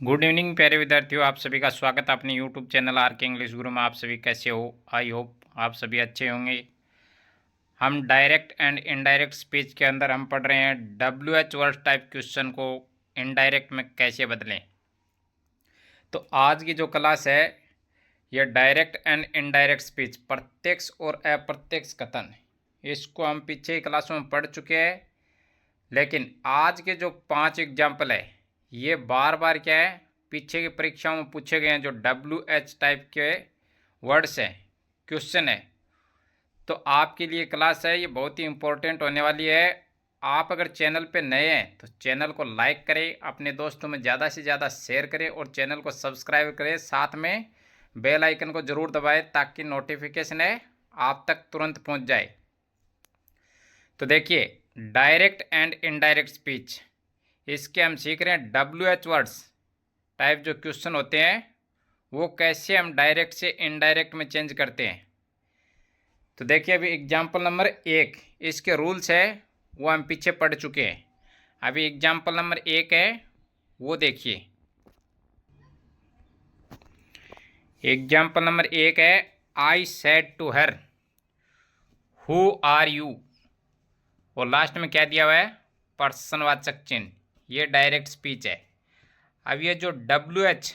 Good evening प्यारे विद्यार्थियों, आप सभी का स्वागत है अपने यूट्यूब चैनल आर के इंग्लिश गुरु में। आप सभी कैसे हो? आई होप आप सभी अच्छे होंगे। हम डायरेक्ट एंड इनडायरेक्ट स्पीच के अंदर हम पढ़ रहे हैं WH वर्ड टाइप क्वेश्चन को इनडायरेक्ट में कैसे बदलें। तो आज की जो क्लास है यह डायरेक्ट एंड इनडायरेक्ट स्पीच, प्रत्यक्ष और अप्रत्यक्ष कथन, इसको हम पीछे ही क्लासों में पढ़ चुके हैं। लेकिन आज के जो 5 एग्जाम्पल है ये बार बार क्या है, पीछे की परीक्षाओं में पूछे गए हैं जो WH टाइप के वर्ड्स हैं, क्वेश्चन है। तो आपके लिए क्लास है ये बहुत ही इम्पोर्टेंट होने वाली है। आप अगर चैनल पे नए हैं तो चैनल को लाइक करें, अपने दोस्तों में ज़्यादा से ज़्यादा शेयर करें और चैनल को सब्सक्राइब करें। साथ में बेल आइकन को ज़रूर दबाएं ताकि नोटिफिकेशन है आप तक तुरंत पहुंच जाए। तो देखिए, डायरेक्ट एंड इनडायरेक्ट स्पीच, इसके हम सीख रहे हैं WH वर्ड्स टाइप जो क्वेश्चन होते हैं वो कैसे हम डायरेक्ट से इनडायरेक्ट में चेंज करते हैं। तो देखिए, अभी एग्जाम्पल नंबर 1, इसके रूल्स है वो हम पीछे पढ़ चुके हैं। अभी एग्जाम्पल नंबर 1 है वो देखिए। एग्जाम्पल नंबर 1 है, I said to her who are you, और लास्ट में क्या दिया हुआ है, पर्सनवाचक चिन्ह। ये डायरेक्ट स्पीच है। अब ये जो WH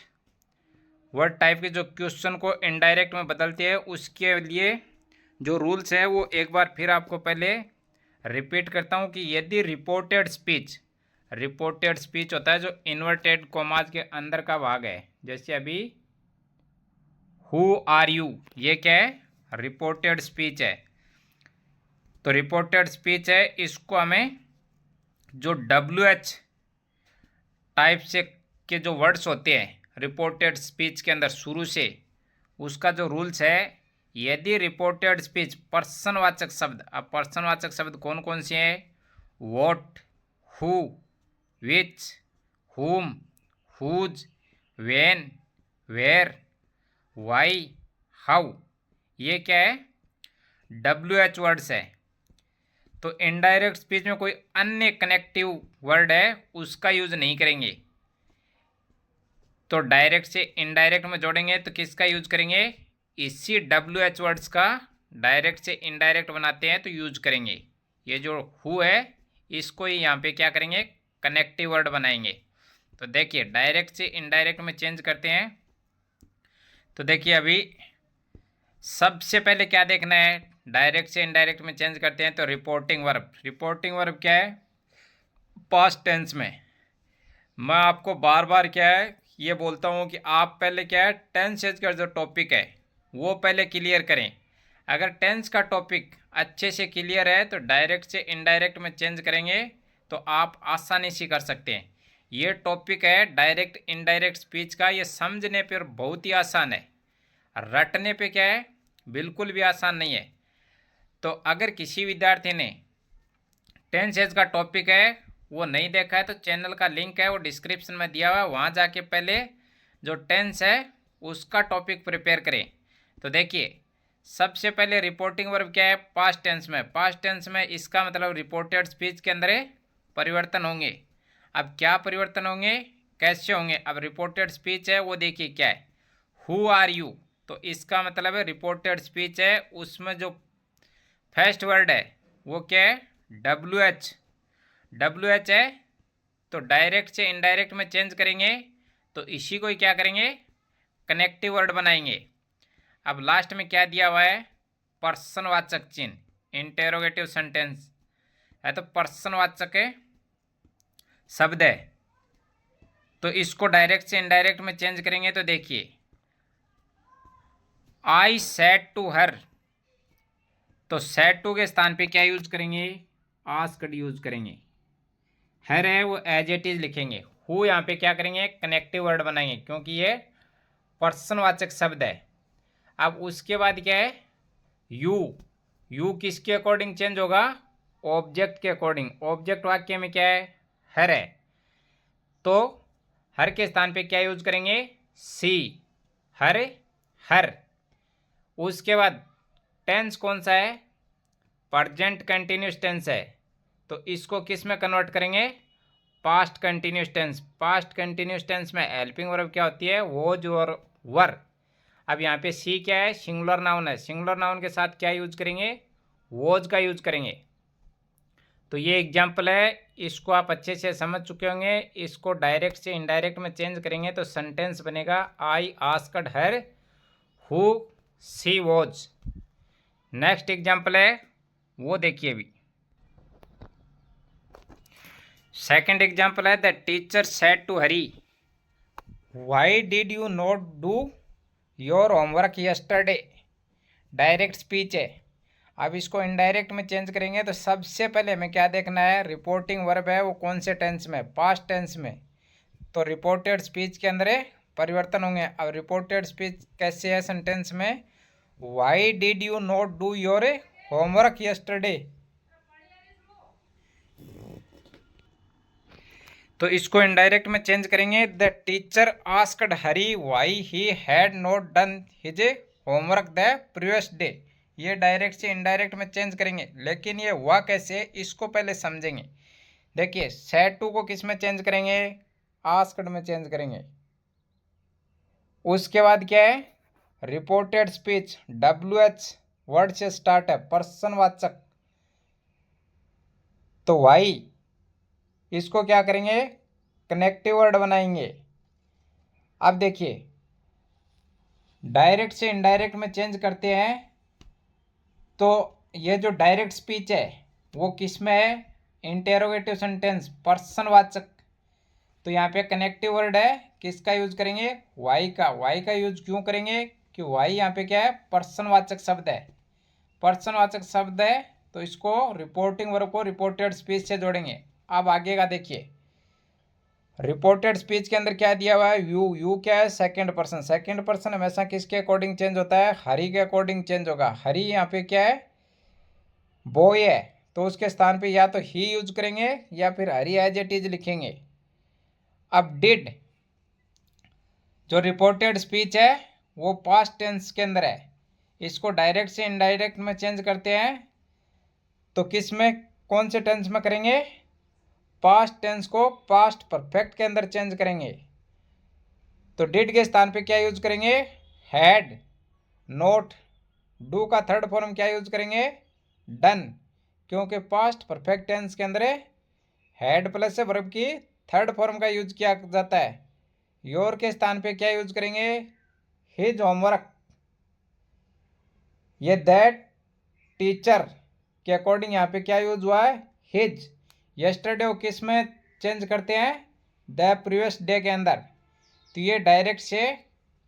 वर्ड टाइप के जो क्वेश्चन को इनडायरेक्ट में बदलते हैं उसके लिए जो रूल्स है वो एक बार फिर आपको पहले रिपीट करता हूँ कि यदि रिपोर्टेड स्पीच होता है जो इन्वर्टेड कॉमास के अंदर का भाग है, जैसे अभी हु आर यू, ये क्या है, रिपोर्टेड स्पीच है। तो रिपोर्टेड स्पीच है, इसको हमें जो WH टाइप से के जो वर्ड्स होते हैं रिपोर्टेड स्पीच के अंदर शुरू से, उसका जो रूल्स है, यदि रिपोर्टेड स्पीच पर्सनवाचक शब्द, अब पर्सनवाचक शब्द कौन कौन से हैं, what, who, which, whom, whose, when, where, why, how, ये क्या है, WH वर्ड्स है। तो इनडायरेक्ट स्पीच में कोई अन्य कनेक्टिव वर्ड है उसका यूज नहीं करेंगे। तो डायरेक्ट से इनडायरेक्ट में जोड़ेंगे तो किसका यूज करेंगे, इसी WH वर्ड्स का डायरेक्ट से इनडायरेक्ट बनाते हैं तो यूज करेंगे। ये जो हु है इसको ही यहाँ पे क्या करेंगे, कनेक्टिव वर्ड बनाएंगे। तो देखिए, डायरेक्ट से इनडायरेक्ट में चेंज करते हैं। तो देखिए, अभी सबसे पहले क्या देखना है, डायरेक्ट से इनडायरेक्ट में चेंज करते हैं तो रिपोर्टिंग वर्ब क्या है, पास्ट टेंस में। मैं आपको बार बार क्या है ये बोलता हूँ कि आप पहले क्या है, टेंस का जो टॉपिक है वो पहले क्लियर करें। अगर टेंस का टॉपिक अच्छे से क्लियर है तो डायरेक्ट से इनडायरेक्ट में चेंज करेंगे तो आप आसानी से कर सकते हैं। ये टॉपिक है डायरेक्ट इनडायरेक्ट स्पीच का, ये समझने पर बहुत ही आसान है, रटने पे क्या है बिल्कुल भी आसान नहीं है। तो अगर किसी विद्यार्थी ने टेंस एज का टॉपिक है वो नहीं देखा है तो चैनल का लिंक है वो डिस्क्रिप्शन में दिया हुआ है, वहाँ जाके पहले जो टेंस है उसका टॉपिक प्रिपेयर करें। तो देखिए, सबसे पहले रिपोर्टिंग वर्ब क्या है, पास्ट टेंस में इसका मतलब रिपोर्टेड स्पीच के अंदर परिवर्तन होंगे। अब क्या परिवर्तन होंगे, कैसे होंगे, अब रिपोर्टेड स्पीच है वो देखिए क्या है, हु आर यू, तो इसका मतलब है रिपोर्टेड स्पीच है, उसमें जो फर्स्ट वर्ड है वो क्या है, WH है। तो डायरेक्ट से इनडायरेक्ट में चेंज करेंगे तो इसी को ही क्या करेंगे, कनेक्टिव वर्ड बनाएंगे। अब लास्ट में क्या दिया हुआ है, पर्सनवाचक चिन्ह, इंटेरोगेटिव सेंटेंस है तो पर्सनवाचक शब्द है। तो इसको डायरेक्ट से इनडायरेक्ट में चेंज करेंगे तो देखिए, आई सेड टू हर, तो सेड टू के स्थान पे क्या यूज करेंगे, आस्क्ड यूज करेंगे। हर है वो एज इट इज लिखेंगे। हु यहाँ पे क्या करेंगे, कनेक्टिव वर्ड बनाएंगे क्योंकि ये पर्सनवाचक शब्द है। अब उसके बाद क्या है, यू किसके अकॉर्डिंग चेंज होगा, ऑब्जेक्ट के अकॉर्डिंग। ऑब्जेक्ट वाक्य में क्या है, हर है, तो हर के स्थान पे क्या यूज करेंगे, सी, हर। उसके बाद टेंस कौन सा है, प्रेजेंट कंटिन्यूस टेंस है, तो इसको किस में कन्वर्ट करेंगे, past continuous tense. Past continuous tense में हेल्पिंग वर्ब क्या होती है? वोज और वर। अब यहाँ पे सी क्या है? सिंगुलर नाउन है। सिंगुलर नाउन के साथ क्या यूज करेंगे? वोज का यूज करेंगे। तो ये एग्जाम्पल है, इसको आप अच्छे से समझ चुके होंगे। इसको डायरेक्ट से इनडायरेक्ट में चेंज करेंगे तो सेंटेंस बनेगा I asked her who she was. Next example है वो देखिए अभी। सेकंड एग्जाम्पल है the teacher said to Hari why did you not do your homework yesterday. Direct speech है। अब इसको इनडायरेक्ट में चेंज करेंगे तो सबसे पहले हमें क्या देखना है? रिपोर्टिंग वर्ब है वो कौन से टेंस में? पास्ट टेंस में। तो रिपोर्टेड स्पीच के अंदर परिवर्तन होंगे। अब रिपोर्टेड स्पीच कैसे है सेंटेंस में? Y did you not do your homework yesterday. तो इसको इनडायरेक्ट में चेंज करेंगे the teacher asked Hari why he had not done his homework the previous day. ये डायरेक्ट से इनडायरेक्ट में चेंज करेंगे, लेकिन ये हुआ कैसे इसको पहले समझेंगे। देखिए सेड टू को किस में चेंज करेंगे? आस्क्ड में चेंज करेंगे। उसके बाद क्या है? रिपोर्टेड स्पीच WH वर्ड से स्टार्ट है, पर्सनवाचक। तो वाई इसको क्या करेंगे? कनेक्टिव वर्ड बनाएंगे। अब देखिए डायरेक्ट से इनडायरेक्ट में चेंज करते हैं तो ये जो डायरेक्ट स्पीच है वो किस में है? इंटेरोगेटिव सेंटेंस, पर्सनवाचक। तो यहाँ पे कनेक्टिव वर्ड है, किसका यूज करेंगे? वाई का। वाई का यूज क्यों करेंगे? कि वाई यहाँ पे क्या है? पर्सनवाचक शब्द है। पर्सनवाचक शब्द है तो इसको रिपोर्टिंग वर्ब को रिपोर्टेड स्पीच से जोड़ेंगे। अब आगे का देखिए, रिपोर्टेड स्पीच के अंदर क्या दिया हुआ है? यू। यू क्या है? Second person. सेकंड पर्सन हमेशा किसके अकॉर्डिंग चेंज होता है? हरी के अकॉर्डिंग चेंज होगा। हरी यहाँ पे क्या है? बॉय है, तो उसके स्थान पे या तो ही यूज करेंगे या फिर हरी एज इट इज लिखेंगे। अब डिड जो रिपोर्टेड स्पीच है वो पास्ट टेंस के अंदर है। इसको डायरेक्ट से इनडायरेक्ट में चेंज करते हैं तो किस में, कौन से टेंस में करेंगे? पास्ट टेंस को पास्ट परफेक्ट के अंदर चेंज करेंगे। तो डिड के स्थान पे क्या यूज करेंगे? हैड। नोट डू का थर्ड फॉर्म क्या यूज करेंगे? डन। क्योंकि पास्ट परफेक्ट टेंस के अंदर हैड प्लस से वर्ब की थर्ड फॉर्म का यूज किया जाता है। योर के स्थान पे क्या यूज करेंगे? His homework. ये दैट टीचर के अकॉर्डिंग यहाँ पे क्या यूज हुआ है? हिज। यस्टरडे वो किस में चेंज करते हैं? द प्रीवियस डे के अंदर। तो ये डायरेक्ट से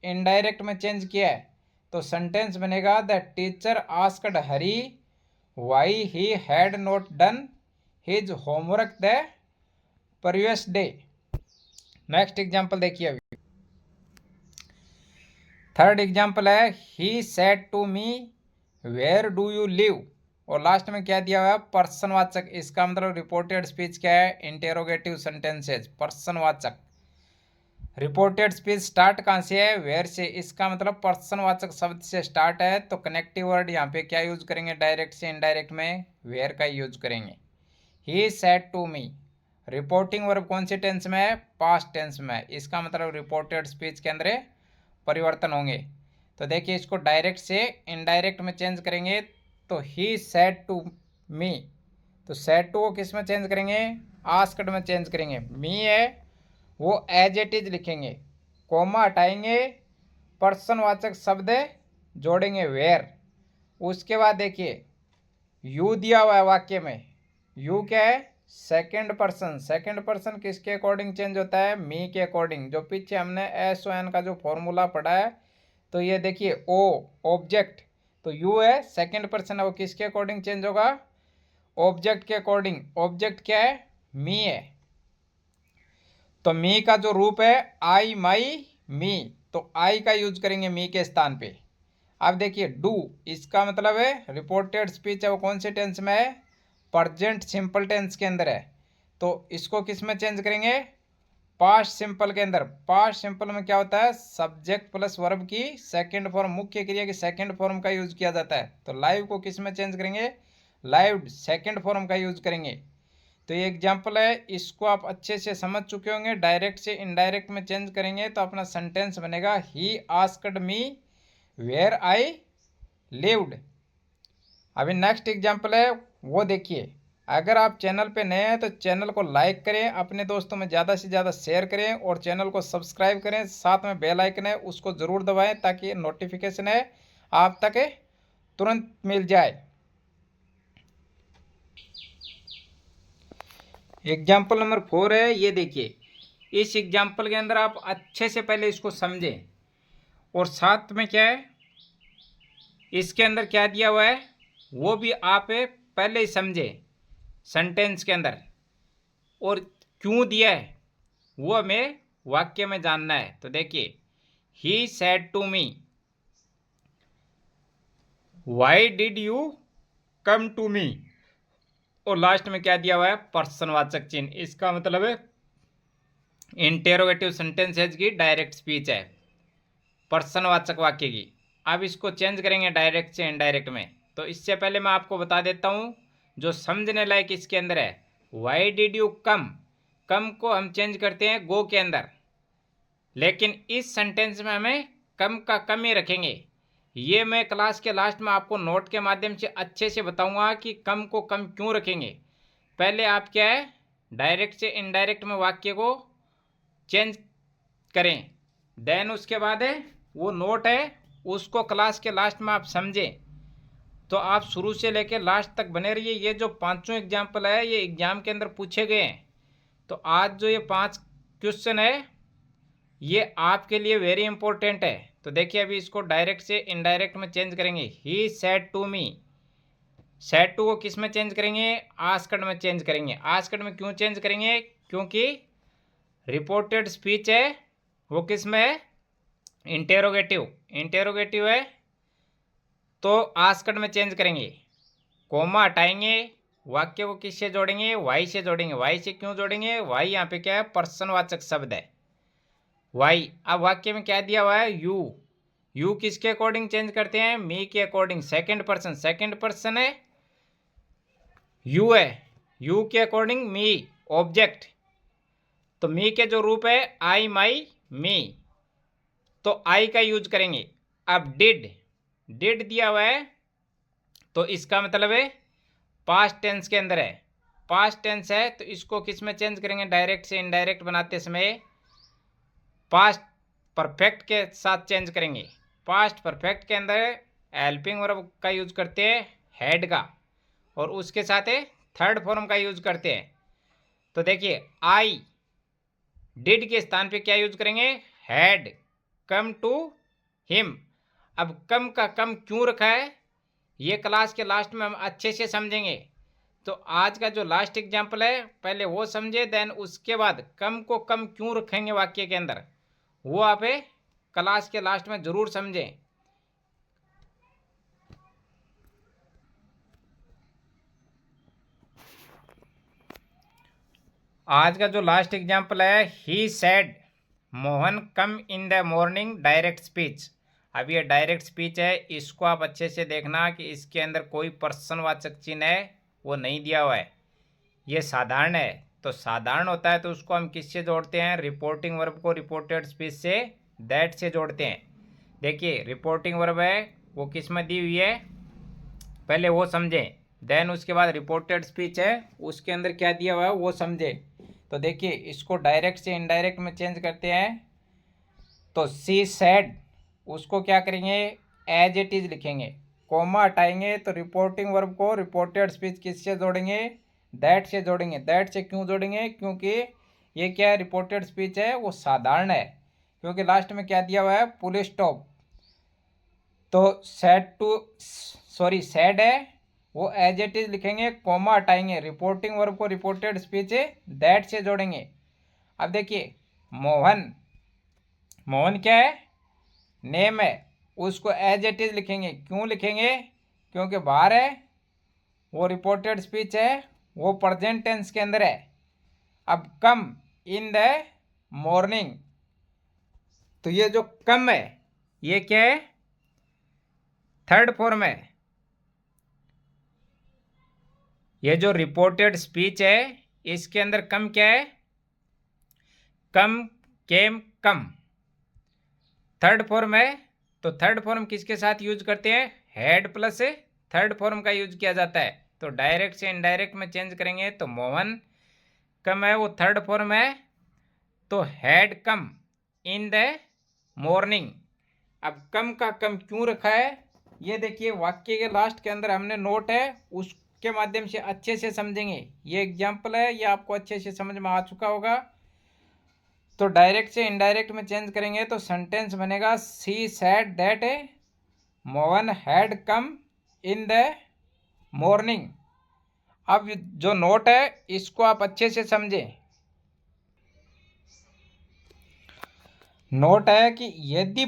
इनडायरेक्ट में चेंज किया है तो सेंटेंस बनेगा the teacher asked Hari why he had not done his homework the previous day. Next example देखिए अभी। थर्ड एग्जाम्पल है he said to me where do you live. और लास्ट में क्या दिया हुआ है? पर्सनवाचक। इसका मतलब रिपोर्टेड स्पीच क्या है? इंटेरोगेटिव सेंटेंसेज, पर्सनवाचक। रिपोर्टेड स्पीच स्टार्ट कहाँ से है? वेयर से। इसका मतलब पर्सनवाचक शब्द से स्टार्ट है तो कनेक्टिव वर्ड यहाँ पे क्या यूज करेंगे? डायरेक्ट से इनडायरेक्ट में वेयर का यूज करेंगे। He said to me, reporting verb कौन से टेंस में है? पास्ट टेंस में। इसका मतलब रिपोर्टेड स्पीच के अंदर परिवर्तन होंगे। तो देखिए इसको डायरेक्ट से इनडायरेक्ट में चेंज करेंगे तो ही सेड टू मी। तो सेड टू को किस में चेंज करेंगे? आस्क्ड में चेंज करेंगे। मी है वो एज इट इज लिखेंगे, कोमा हटाएंगे, पर्सनवाचक शब्द जोड़ेंगे वेयर। उसके बाद देखिए यू दिया हुआ है वाक्य में। यू क्या है? Second person. सेकंड पर्सन किसके अकॉर्डिंग चेंज होता है? मी के अकॉर्डिंग। जो पीछे हमने एस ओ एन का जो फॉर्मूला पढ़ा है तो ये देखिए ओ ऑब्जेक्ट, तो यू है सेकंड पर्सन है वो किसके अकॉर्डिंग चेंज होगा? ऑब्जेक्ट के अकॉर्डिंग। ऑब्जेक्ट क्या है? मी है। तो मी का जो रूप है आई माई मी, तो आई का यूज करेंगे मी के स्थान पे। अब देखिए डू, इसका मतलब है रिपोर्टेड स्पीच है वो कौन से टेंस में है? प्रेजेंट सिंपल टेंस के अंदर है। तो इसको किस में चेंज करेंगे? पास्ट सिंपल के अंदर। पास्ट सिंपल में क्या होता है? सब्जेक्ट प्लस वर्ब की सेकंड फॉर्म, मुख्य क्रिया की सेकंड फॉर्म का यूज किया जाता है। तो लाइव को किस में चेंज करेंगे? लाइव सेकंड फॉर्म का यूज करेंगे। तो ये एग्जाम्पल है, इसको आप अच्छे से समझ चुके होंगे। डायरेक्ट से इनडायरेक्ट में चेंज करेंगे तो अपना सेंटेंस बनेगा he asked me where I lived. अभी नेक्स्ट एग्जाम्पल है वो देखिए। अगर आप चैनल पे नए हैं तो चैनल को लाइक करें, अपने दोस्तों में ज़्यादा से ज़्यादा शेयर करें और चैनल को सब्सक्राइब करें। साथ में बेल आइकन है उसको ज़रूर दबाएं ताकि नोटिफिकेशन है आप तक तुरंत मिल जाए। एग्जाम्पल नंबर 4 है, ये देखिए। इस एग्जाम्पल के अंदर आप अच्छे से पहले इसको समझें और साथ में क्या है इसके अंदर क्या दिया हुआ है वो भी आप पहले ही समझे सेंटेंस के अंदर, और क्यों दिया है वो हमें वाक्य में जानना है। तो देखिए, he said to me why did you come to me, और लास्ट में क्या दिया हुआ है पर्सनवाचक चिन्ह। इसका मतलब है इंटेरोगेटिव सेंटेंसेज की डायरेक्ट स्पीच है, पर्सनवाचक वाक्य की। अब इसको चेंज करेंगे डायरेक्ट से इनडायरेक्ट में। तो इससे पहले मैं आपको बता देता हूँ जो समझने लायक इसके अंदर है। वाई डिड यू कम, कम को हम चेंज करते हैं गो के अंदर, लेकिन इस सेंटेंस में हमें कम का कम ही रखेंगे। ये मैं क्लास के लास्ट में आपको नोट के माध्यम से अच्छे से बताऊंगा कि कम को कम क्यों रखेंगे। पहले आप क्या है डायरेक्ट से इनडायरेक्ट में वाक्य को चेंज करें, देन उसके बाद है वो नोट है उसको क्लास के लास्ट में आप समझें। तो आप शुरू से लेकर लास्ट तक बने रहिए। ये जो पांचों एग्जाम्पल है ये एग्जाम के अंदर पूछे गए हैं। तो आज जो ये 5 क्वेश्चन है ये आपके लिए वेरी इंपॉर्टेंट है। तो देखिए अभी इसको डायरेक्ट से इनडायरेक्ट में चेंज करेंगे। He said to me, said to को किस में चेंज करेंगे आस्क्ड में चेंज करेंगे। आस्क्ड में क्यों चेंज करेंगे क्योंकि रिपोर्टेड स्पीच है वो किस में है इंटेरोगेटिव, इंटेरोगेटिव है तो आस्क्ड में चेंज करेंगे। कोमा हटाएंगे, वाक्य को किससे जोड़ेंगे वाई से जोड़ेंगे। वाई से क्यों जोड़ेंगे, वाई यहाँ पे क्या है पर्सनवाचक शब्द है वाई। अब वाक्य में क्या दिया हुआ है यू, यू किसके अकॉर्डिंग चेंज करते हैं मी के according. Second person, second person है यू है, यू के अकॉर्डिंग मी ऑब्जेक्ट। तो मी के जो रूप है आई माई मी, तो आई का यूज करेंगे। अब डिड, डिड दिया हुआ है तो इसका मतलब है पास्ट टेंस के अंदर है, पास्ट टेंस है तो इसको किस में चेंज करेंगे डायरेक्ट से इनडायरेक्ट बनाते समय पास्ट परफेक्ट के साथ चेंज करेंगे। पास्ट परफेक्ट के अंदर हेल्पिंग वर्ब का यूज करते हैं हैड का, और उसके साथ थर्ड फॉर्म का यूज करते हैं। तो देखिए आई डिड के स्थान पे क्या यूज करेंगे हैड कम टू हिम। अब कम का कम क्यों रखा है ये क्लास के लास्ट में हम अच्छे से समझेंगे। तो आज का जो लास्ट एग्जाम्पल है पहले वो समझे, देन उसके बाद कम को कम क्यों रखेंगे वाक्य के अंदर वो आप क्लास के लास्ट में जरूर समझें। आज का जो लास्ट एग्जाम्पल है he said Mohan come in the morning direct speech. अब ये डायरेक्ट स्पीच है, इसको आप अच्छे से देखना कि इसके अंदर कोई पर्सनवाचक चिन्ह है वो नहीं दिया हुआ है, ये साधारण है। तो साधारण होता है तो उसको हम किससे जोड़ते हैं रिपोर्टिंग वर्ब को रिपोर्टेड स्पीच से दैट से जोड़ते हैं। देखिए रिपोर्टिंग वर्ब है वो किस में दी हुई है पहले वो समझें, देन उसके बाद रिपोर्टेड स्पीच है उसके अंदर क्या दिया हुआ है वो समझें। तो देखिए इसको डायरेक्ट से इनडायरेक्ट में चेंज करते हैं। तो सी सेड उसको क्या करेंगे एज इट इज लिखेंगे, कोमा हटाएंगे तो रिपोर्टिंग वर्ब को रिपोर्टेड स्पीच किससे जोड़ेंगे दैट से जोड़ेंगे। दैट से क्यों जोड़ेंगे क्योंकि ये क्या है रिपोर्टेड स्पीच है वो साधारण है, क्योंकि लास्ट में क्या दिया हुआ है फुल स्टॉप। तो सेड टू सॉरी सेड है वो एज इट इज लिखेंगे, कोमा हटाएंगे, रिपोर्टिंग वर्ब को रिपोर्टेड स्पीच दैट से जोड़ेंगे। अब देखिए मोहन, मोहन क्या है नेम है उसको एज इट इज लिखेंगे। क्यों लिखेंगे क्योंकि बाहर है वो रिपोर्टेड स्पीच है वो प्रेजेंट टेंस के अंदर है। अब कम इन द मॉर्निंग, तो ये जो कम है ये क्या है थर्ड फॉर्म है। ये जो रिपोर्टेड स्पीच है इसके अंदर कम क्या है, कम, केम, कम। थर्ड फॉर्म है, तो थर्ड फॉर्म किसके साथ यूज करते हैं, हैड प्लस थर्ड फॉर्म का यूज किया जाता है। तो डायरेक्ट से इनडायरेक्ट में चेंज करेंगे तो मोहन कम है वो थर्ड फॉर्म है, तो had come in the morning. अब कम का कम क्यों रखा है, ये देखिए वाक्य के लास्ट के अंदर हमने नोट है, उसके माध्यम से अच्छे से समझेंगे। ये एग्जाम्पल है, ये आपको अच्छे से समझ में आ चुका होगा। तो डायरेक्ट से इनडायरेक्ट में चेंज करेंगे तो सेंटेंस बनेगा she said that Mohan had come in the morning. अब जो नोट है इसको आप अच्छे से समझें। नोट है कि यदि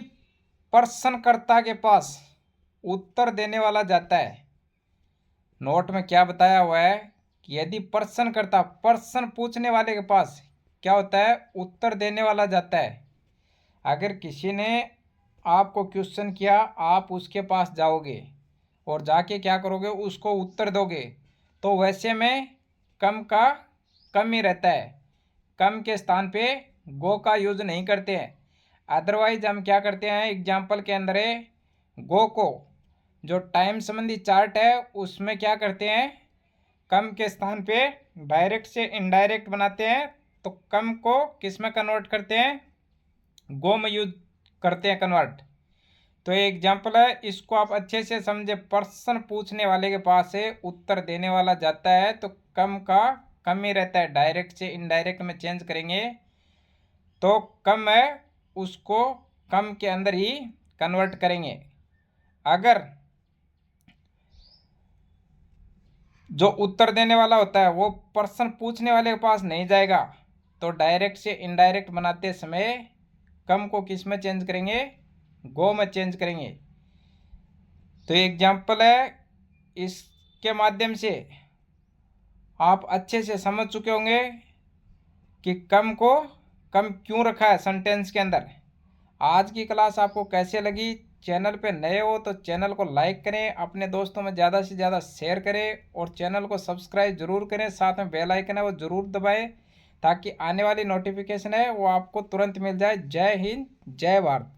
प्रश्नकर्ता के पास उत्तर देने वाला जाता है, नोट में क्या बताया हुआ है कि यदि प्रश्नकर्ता, प्रश्न पूछने वाले के पास क्या होता है, उत्तर देने वाला जाता है। अगर किसी ने आपको क्वेश्चन किया, आप उसके पास जाओगे और जाके क्या करोगे, उसको उत्तर दोगे, तो वैसे में कम का कम ही रहता है, कम के स्थान पे गो का यूज नहीं करते हैं। अदरवाइज हम क्या करते हैं, एग्जाम्पल के अंदर गो को जो टाइम संबंधी चार्ट है उसमें क्या करते हैं, कम के स्थान पे डायरेक्ट से इनडायरेक्ट बनाते हैं, तो कम को किस में कन्वर्ट करते हैं, गो में यूज करते हैं कन्वर्ट। तो ये एग्जाम्पल है, इसको आप अच्छे से समझे। प्रश्न पूछने वाले के पास से उत्तर देने वाला जाता है तो कम का कम ही रहता है, डायरेक्ट से इनडायरेक्ट में चेंज करेंगे तो कम है उसको कम के अंदर ही कन्वर्ट करेंगे। अगर जो उत्तर देने वाला होता है वो प्रश्न पूछने वाले के पास नहीं जाएगा, तो डायरेक्ट से इनडायरेक्ट बनाते समय कम को किस में चेंज करेंगे, गो में चेंज करेंगे। तो एग्जाम्पल है, इसके माध्यम से आप अच्छे से समझ चुके होंगे कि कम को कम क्यों रखा है सेंटेंस के अंदर। आज की क्लास आपको कैसे लगी, चैनल पे नए हो तो चैनल को लाइक करें, अपने दोस्तों में ज़्यादा से ज़्यादा शेयर करें और चैनल को सब्सक्राइब जरूर करें, साथ में बेल आइकन है वो ज़रूर दबाएं ताकि आने वाली नोटिफिकेशन है वो आपको तुरंत मिल जाए। जय हिंद, जय भारत।